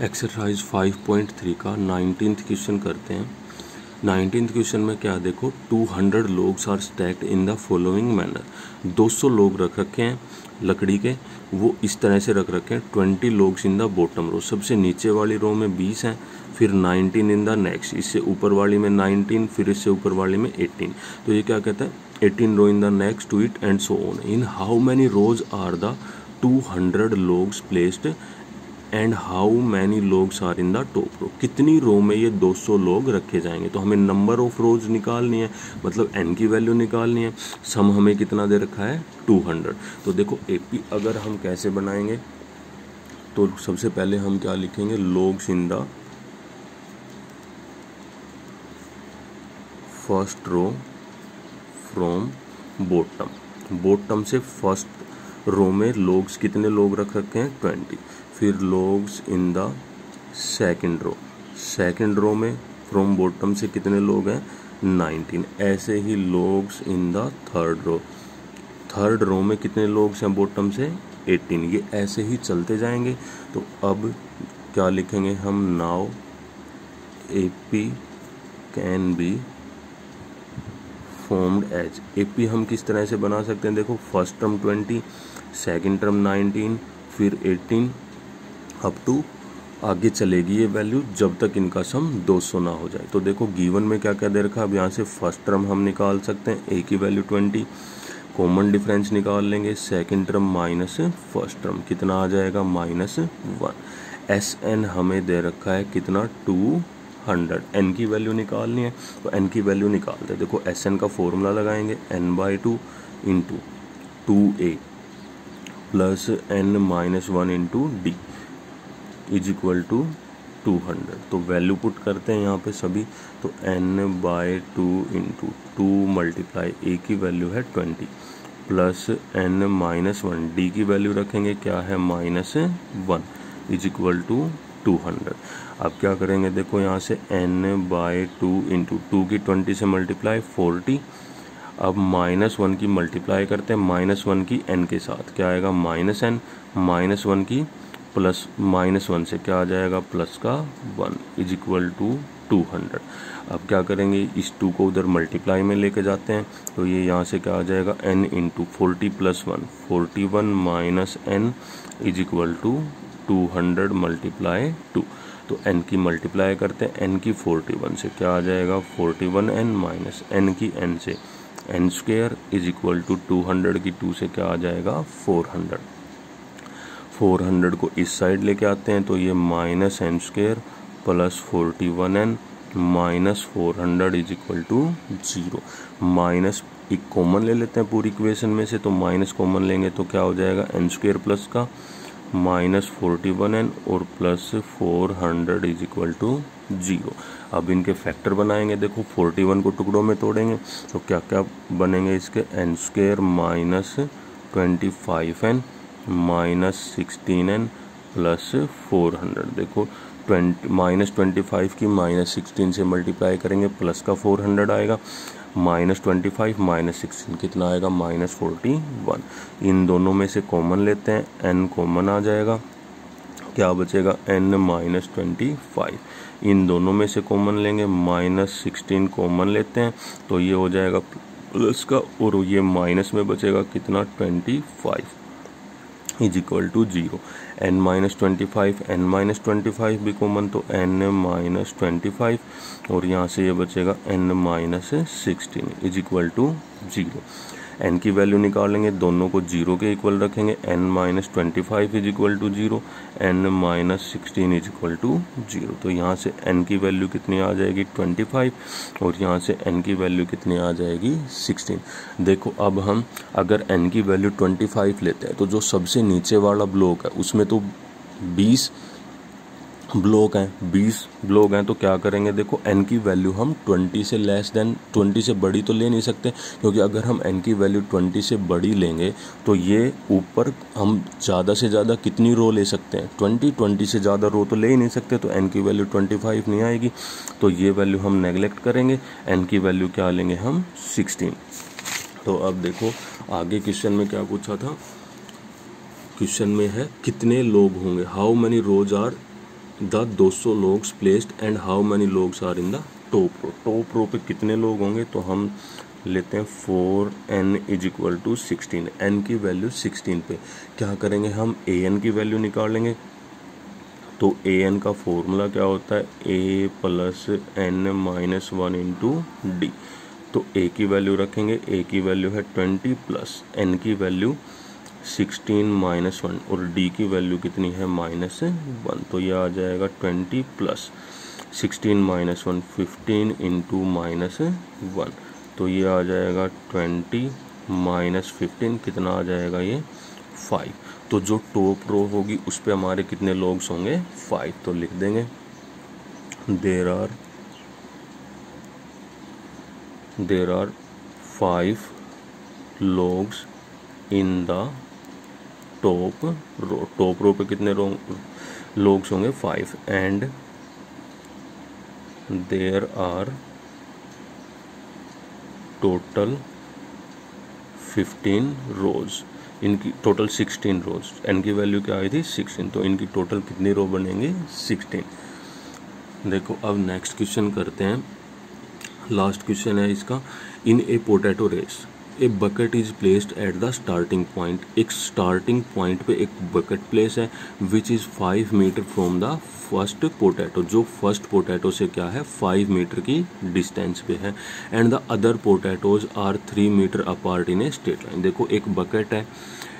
Exercise 5.3 का 19th question करते हैं। 19th क्वेश्चन में क्या देखो, 200 logs are stacked in the following manner. 200 लोग रख रखे हैं लकड़ी के, वो इस तरह से रख रखे हैं। 20 logs in the bottom row, सबसे नीचे वाली रो में 20 हैं, फिर 19 इन द नेक्स्ट, इससे ऊपर वाली में 19, फिर इससे ऊपर वाली में 18। तो ये क्या कहता है, 18 row in the next to it and so on. In how many rows are the 200 logs placed and how many logs are in the top row. कितनी रो में ये 200 लोग रखे जाएंगे। तो हमें नंबर ऑफ रोज निकालनी है, मतलब n की वैल्यू निकालनी है। सम हमें कितना दे रखा है, 200। तो देखो एपी अगर हम कैसे बनाएंगे, तो सबसे पहले हम क्या लिखेंगे, logs in the first row from bottom. Bottom से फर्स्ट रो में लोग्स, कितने लोग रख रखे हैं, 20। फिर logs in the second row, second row में फ्रॉम बॉटम से कितने लोग हैं, 19। ऐसे ही logs in the third row, third row में कितने लोग्स हैं बॉटम से, 18। ये ऐसे ही चलते जाएंगे। तो अब क्या लिखेंगे हम, now AP can be formed as. AP हम किस तरह से बना सकते हैं, देखो फर्स्ट टर्म 20, सेकंड टर्म 19, फिर 18 अप टू आगे चलेगी ये वैल्यू जब तक इनका सम 200 ना हो जाए। तो देखो गिवन में क्या क्या दे रखा है। अब यहाँ से फर्स्ट टर्म हम निकाल सकते हैं, ए की वैल्यू 20, कॉमन डिफरेंस निकाल लेंगे, second term minus first term कितना आ जाएगा, -1। एस एन हमें दे रखा है कितना, 200। एन की वैल्यू निकालनी है, तो एन की वैल्यू निकालते हैं। देखो एस एन का फॉर्मूला लगाएंगे, n/2 into 2a plus n-1 into d is equal to 200। तो वैल्यू पुट करते हैं यहाँ पे सभी। तो n/2 इंटू 2 मल्टीप्लाई ए की वैल्यू है 20 प्लस n-1, डी की वैल्यू रखेंगे क्या है, -1 इज इक्वल टू 200। अब क्या करेंगे, देखो यहाँ से n/2 इंटू 2 की 20 से मल्टीप्लाई 40। अब -1 की मल्टीप्लाई करते हैं, -1 की n के साथ क्या आएगा, -n, -1 की प्लस -1 से क्या आ जाएगा, प्लस का 1 इज इक्वल टू 200। अब क्या करेंगे, इस 2 को उधर मल्टीप्लाई में लेके जाते हैं, तो ये यहाँ से क्या आ जाएगा, n into 40 plus 1, 41 minus n is equal to 200 multiply 2। तो n की मल्टीप्लाई करते हैं, n की 41 से क्या आ जाएगा, 41n माइनस n की n से n square is equal to 200 की 2 से क्या आ जाएगा, 400। 400 को इस साइड लेके आते हैं, तो ये -n square plus 41n minus 400 is equal to 0। माइनस एक कॉमन ले लेते हैं पूरी इक्वेशन में से, तो माइनस कॉमन लेंगे तो क्या हो जाएगा, n स्क्वायर प्लस का -41n और प्लस 400 इज इक्वल टू 0। अब इनके फैक्टर बनाएंगे, देखो 41 को टुकड़ों में तोड़ेंगे तो क्या क्या बनेंगे इसके, n square minus 25n minus 16n plus 400। देखो -25 की -16 से मल्टीप्लाई करेंगे, प्लस का 400 आएगा, -25 -16 कितना आएगा, -41। इन दोनों में से कॉमन लेते हैं, n कॉमन आ जाएगा, क्या बचेगा, n-25। इन दोनों में से कॉमन लेंगे, -16 कॉमन लेते हैं, तो ये हो जाएगा प्लस का, और ये माइनस में बचेगा कितना, 25 इज इक्वल टू 0। n-25 भी कॉमन, तो n-25 और यहाँ से ये बचेगा n-16 is equal to 0। n की वैल्यू निकालेंगे, दोनों को 0 के इक्वल रखेंगे, n-25 is equal to 0, n-16 is equal to 0। तो यहाँ से n की वैल्यू कितनी आ जाएगी, 25, और यहाँ से n की वैल्यू कितनी आ जाएगी, 16। देखो अब हम अगर n की वैल्यू 25 लेते हैं, तो जो सबसे नीचे वाला ब्लॉक है उसमें तो 20 ब्लॉक हैं, तो क्या करेंगे, देखो n की वैल्यू हम 20 से लेस देन 20 से बड़ी तो ले नहीं सकते, क्योंकि अगर हम n की वैल्यू 20 से बड़ी लेंगे तो ये ऊपर हम ज़्यादा से ज़्यादा कितनी रो ले सकते हैं, 20 से ज़्यादा रो तो ले ही नहीं सकते, तो n की वैल्यू 25 नहीं आएगी, तो ये वैल्यू हम नेगलेक्ट करेंगे, n की वैल्यू क्या लेंगे हम, 16। तो अब देखो आगे क्वेश्चन में क्या पूछा था, क्वेश्चन में है कितने लोग होंगे, how many rows are the 200 logs placed and how many logs are in the top row. Top row पे कितने लोग होंगे, तो हम लेते हैं 4n is equal to 16, n की वैल्यू 16 पे क्या करेंगे हम an की वैल्यू निकालेंगे। तो an का फॉर्मूला क्या होता है, a plus n minus 1 into D. तो a की वैल्यू रखेंगे, a की वैल्यू है 20 प्लस n की वैल्यू 16 माइनस 1 और d की वैल्यू कितनी है -1। तो ये आ जाएगा 20 प्लस 16 माइनस 1 15 इंटू -1। तो ये आ जाएगा 20 माइनस 15 कितना आ जाएगा ये 5। तो जो टॉप रो होगी उस पे हमारे कितने लोग्स होंगे 5। तो लिख देंगे there are 5 logs in the top row. Top row पे कितने लोग्स होंगे 5 and there are total 15 rows. इनकी टोटल 16 रोज, एन की वैल्यू क्या आई थी 16, तो इनकी टोटल कितनी रो बनेंगे 16। देखो अब नेक्स्ट क्वेश्चन करते हैं, लास्ट क्वेश्चन है इसका। In a potato race a bucket is placed at the starting point. एक स्टार्टिंग पॉइंट पे एक बकेट प्लेस है which is 5 metre from the first potato. जो फर्स्ट पोटैटो से क्या है 5 मीटर की डिस्टेंस पे है। And the other potatoes are 3 metre apart in a straight line. देखो एक बकेट है,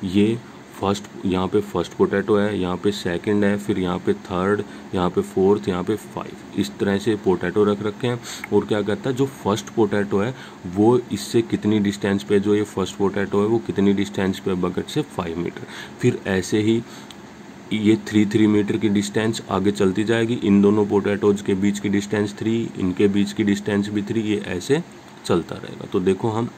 ये फर्स्ट, यहाँ पे फर्स्ट पोटैटो है, यहाँ पे सेकंड है, फिर यहाँ पे थर्ड, यहाँ पे फोर्थ, यहाँ पे 5, इस तरह से पोटैटो रख रखे हैं। और क्या कहता है जो फर्स्ट पोटैटो है वो इससे कितनी डिस्टेंस पे, जो ये फर्स्ट पोटैटो है वो कितनी डिस्टेंस पे बकेट से 5 मीटर। फिर ऐसे ही ये 3 मीटर की डिस्टेंस आगे चलती जाएगी। इन दोनों पोटैटोज के बीच की डिस्टेंस 3, इनके बीच की डिस्टेंस भी 3, ये ऐसे चलता रहेगा। तो देखो हम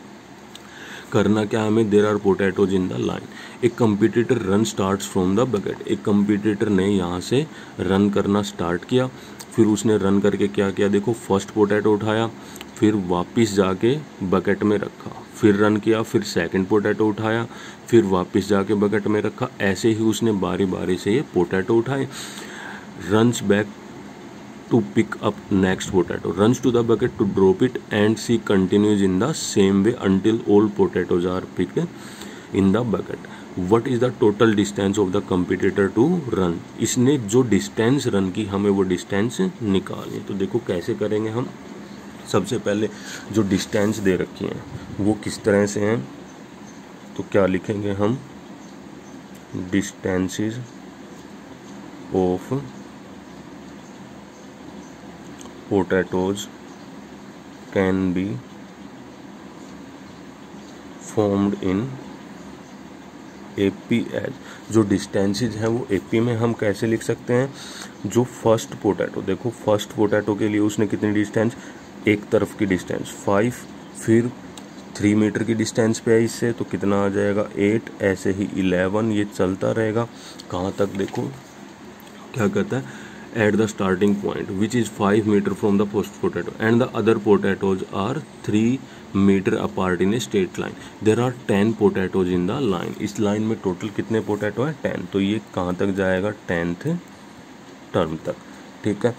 करना क्या हमें, there are potatoes in the line. एक competitor run starts from the bucket. एक कंपटीटर ने यहाँ से रन करना स्टार्ट किया, फिर उसने रन करके क्या किया, देखो फर्स्ट पोटैटो उठाया, फिर वापस जाके बकेट में रखा, फिर रन किया, फिर सेकंड पोटैटो उठाया, फिर वापस जाके बकेट में रखा। ऐसे ही उसने बारी बारी से ये पोटैटो उठाए। Runs back to pick up next potato, runs to the bucket to drop it, and she continues in the same way until all potatoes are picked in the bucket. What is the total distance of the competitor to run? इसने जो distance run की हमें वो distance निकालनी। तो देखो कैसे करेंगे हम। सबसे पहले जो डिस्टेंस दे रखी है वो किस तरह से हैं, तो क्या लिखेंगे हम, distances of potatoes can be formed in AP as। जो डिस्टेंसेज हैं वो AP में हम कैसे लिख सकते हैं, जो फर्स्ट पोटैटो, देखो फर्स्ट पोटैटो के लिए उसने कितनी डिस्टेंस, एक तरफ की डिस्टेंस 5, फिर 3 मीटर की डिस्टेंस पे है इससे, तो कितना आ जाएगा 8, ऐसे ही 11, ये चलता रहेगा कहाँ तक। देखो क्या कहता है, at the starting point which is 5 meter from the first potato and the other potatoes are 3 meter apart in a straight line. There are 10 potatoes in the line. इस लाइन में टोटल कितने पोटैटो है 10। तो ये कहाँ तक जाएगा 10th term तक, ठीक है।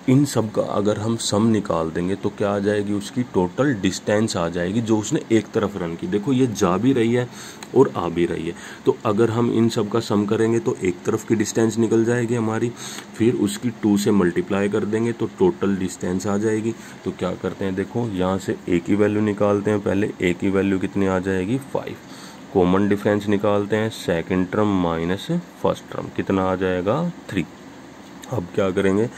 इन सब का अगर हम सम निकाल देंगे तो क्या आ जाएगी, उसकी टोटल डिस्टेंस आ जाएगी जो उसने एक तरफ रन की। देखो ये जा भी रही है और आ भी रही है, तो अगर हम इन सब का सम करेंगे तो एक तरफ की डिस्टेंस निकल जाएगी हमारी, फिर उसकी 2 से मल्टीप्लाई कर देंगे तो टोटल डिस्टेंस आ जाएगी। तो क्या करते हैं, देखो यहाँ से ए की वैल्यू निकालते हैं। पहले ए की वैल्यू कितनी आ जाएगी 5, कॉमन डिफरेंस निकालते हैं, second term minus first term कितना आ जाएगा 3। अब क्या करेंगे,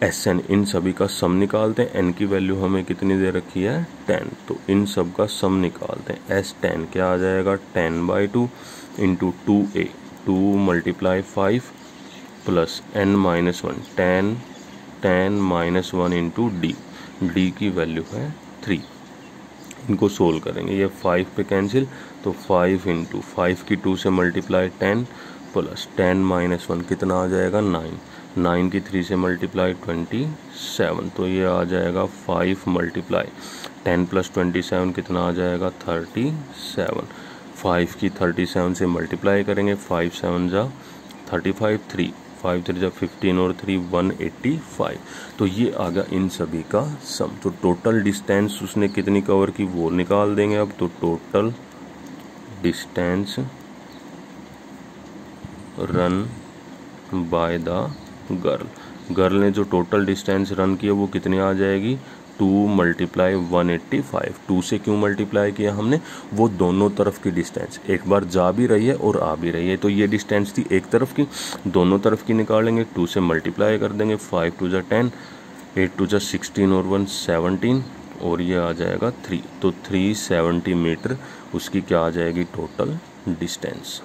एस एन, इन सभी का सम निकालते हैं। एन की वैल्यू हमें कितनी दे रखी है 10, तो इन सब का सम निकालते हैं। एस 10 क्या आ जाएगा 10/2 into 2a, 2 multiply 5 plus n minus 1, 10 minus 1 into D, D की वैल्यू है 3। इनको सोल्व करेंगे, ये 5 पे कैंसिल, तो 5 इंटू 5 की 2 से मल्टीप्लाई 10 प्लस 10 माइनस 1 कितना आ जाएगा 9, 9 की 3 से मल्टीप्लाई 27, तो ये आ जाएगा 5 मल्टीप्लाई 10 प्लस 27 कितना आ जाएगा 37। 5 की 37 से मल्टीप्लाई करेंगे, 5 7 जा 35, 3 5 3 जा 15 और 3 185। तो ये आ गया इन सभी का सम। तो टोटल डिस्टेंस उसने कितनी कवर की वो निकाल देंगे अब। तो total distance run by the girl ने जो टोटल डिस्टेंस रन किया वो कितनी आ जाएगी 2 × 185। 2 से क्यों मल्टीप्लाई किया हमने, वो दोनों तरफ की डिस्टेंस एक बार जा भी रही है और आ भी रही है। तो ये डिस्टेंस थी एक तरफ की, दोनों तरफ की निकालेंगे, 2 से मल्टीप्लाई कर देंगे, 5 2 जा 10, 8 2 जा 16 और 1 17 और ये आ जाएगा 3। तो 370 मीटर उसकी क्या आ जाएगी टोटल डिस्टेंस।